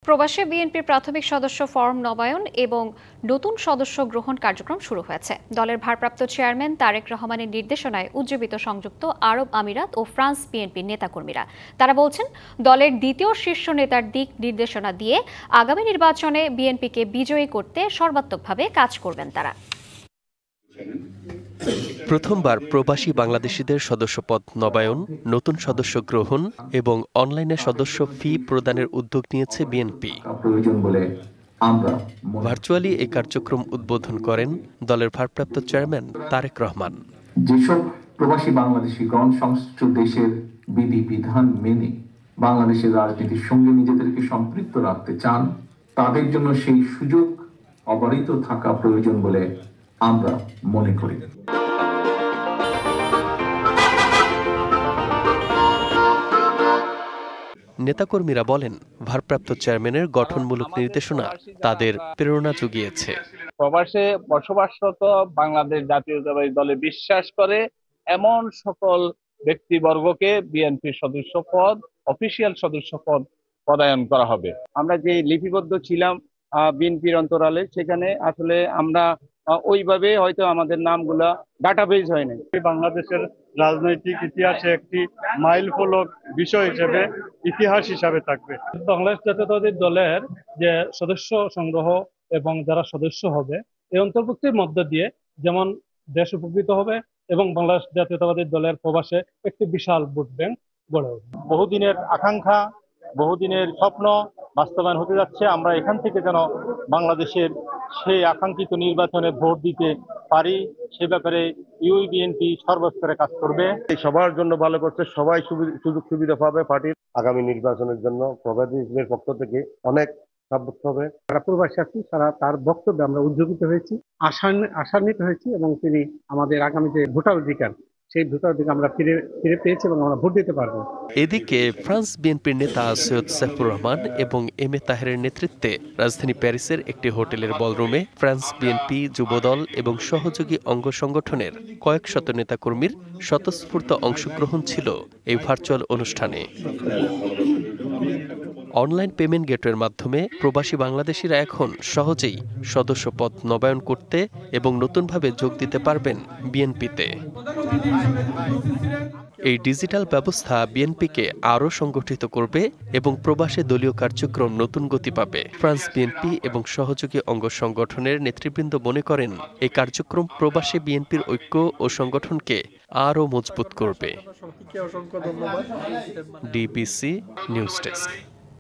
প্রবাসে বিএনপির প্রাথমিক সদস্য ফরম নবায়ন এবং নতুন সদস্য গ্রহণ কার্যক্রম শুরু হয়েছে। দলের ভারপ্রাপ্ত চেয়ারম্যান তারেক রহমানের নির্দেশনায় উজ্জীবিত সংযুক্ত আরব আমিরাত ও ফ্রান্স বিএনপির নেতাকর্মীরা। তারা বলছেন, দলের দ্বিতীয় শীর্ষ নেতার দিক নির্দেশনা দিয়ে আগামী নির্বাচনে বিএনপিকে বিজয়ী করতে সর্বাত্মকভাবে কাজ করবেন তারা। প্রথমবার প্রবাসী বাংলাদেশিদের সদস্যপদ নবায়ন, নতুন সদস্য গ্রহণ এবং অনলাইনে সদস্য ফি প্রদানের উদ্যোগ নিয়েছে বিএনপি। ভার্চুয়ালি এই কার্যক্রম উদ্বোধন করেন দলের ভারপ্রাপ্ত চেয়ারম্যান তারেক রহমান। যেসব প্রবাসী বাংলাদেশিগণ সংশ্লিষ্ট দেশের বিধিবিধান মেনে বাংলাদেশের রাজনীতির সঙ্গে নিজেদেরকে সম্পৃক্ত রাখতে চান, তাদের জন্য সেই সুযোগ অবারিত থাকা প্রয়োজন বলে আমরা মনে করি। নেতাকর্মীরা বলেন, ভারপ্রাপ্ত চেয়ারম্যানের গঠনমূলক নির্দেশনা তাদের প্রেরণা জুগিয়েছে। প্রবাসে বসবাসরত বাংলাদেশ জাতীয়তাবাদী দলে বিশ্বাস করে এমন সকল ব্যক্তিবর্গকে বিএনপির সদস্য পদ, অফিসিয়াল সদস্য পদ প্রদান করা হবে। আমরা যে লিপিবদ্ধ ছিলাম বিএনপির অন্তরালে, সেখানে আসলে আমরা ওইভাবে হয়তো আমাদের নামগুলা ডাটাবেজ হয় নাই। বাংলাদেশের রাজনৈতিক ইতিহাসে একটি মাইল ফলক বিষয় হিসেবে, ইতিহাস হিসাবে থাকবে। বাংলাদেশ জাতীয়তাবাদী দলের যে সদস্য সংগ্রহ এবং যারা সদস্য হবে, এই অন্তর্ভুক্তির মধ্য দিয়ে যেমন দেশ উপকৃত হবে এবং বাংলাদেশ জাতীয়তাবাদী দলের প্রবাসে একটি বিশাল ভোট ব্যাংক গড়ে উঠবে। বহুদিনের আকাঙ্ক্ষা, বহুদিনের স্বপ্ন বাস্তবায়ন হতে যাচ্ছে। আমরা এখান থেকে যেন বাংলাদেশের সেই আকাঙ্ক্ষিত নির্বাচনে ভোট দিতে পারি, সে ব্যাপারে বিএনপি সর্বস্তরে কাজ করবে। সবার জন্য ভালো করছে, সবাই সুযোগ সুবিধা পাবে। পার্টির আগামী নির্বাচনের জন্য প্রবাসীদের পক্ষ থেকে অনেক সাব্যস্ত হবে। যারা প্রবাসী আছি তারা তার বক্তব্যে আমরা উজ্জীবিত হয়েছি, আশান্বিত হয়েছি এবং তিনি আমাদের আগামী যে ভোটাধিকার, সেই ভোটাধিকার আমরা ফিরে পেয়েছি এবং আমরা ভোট দিতে পারবো। এদিকে ফ্রান্স বিএনপির নেতা সৈয়দ সাইফুর রহমান এবং এম এ তাহেরের নেতৃত্বে রাজধানী প্যারিসের একটি হোটেলের বলরুমে ফ্রান্স বিএনপি, যুবদল এবং সহযোগী অঙ্গ সংগঠনের কয়েক শত নেতাকর্মীর স্বতঃস্ফূর্ত অংশগ্রহণ ছিল এই ভার্চুয়াল অনুষ্ঠানে। অনলাইন পেমেন্ট গেটওয়ের মাধ্যমে প্রবাসী বাংলাদেশিরা এখন সহজেই সদস্যপদ নবায়ন করতে এবং নতুনভাবে যোগ দিতে পারবেন বিএনপিতে। এই ডিজিটাল ব্যবস্থা বিএনপিকে আরও সংগঠিত করবে এবং প্রবাসে দলীয় কার্যক্রম নতুন গতি পাবে। ফ্রান্স বিএনপি এবং সহযোগী অঙ্গ সংগঠনের নেতৃবৃন্দ মনে করেন, এই কার্যক্রম প্রবাসী বিএনপির ঐক্য ও সংগঠনকে আরও মজবুত করবে। DBC news desk.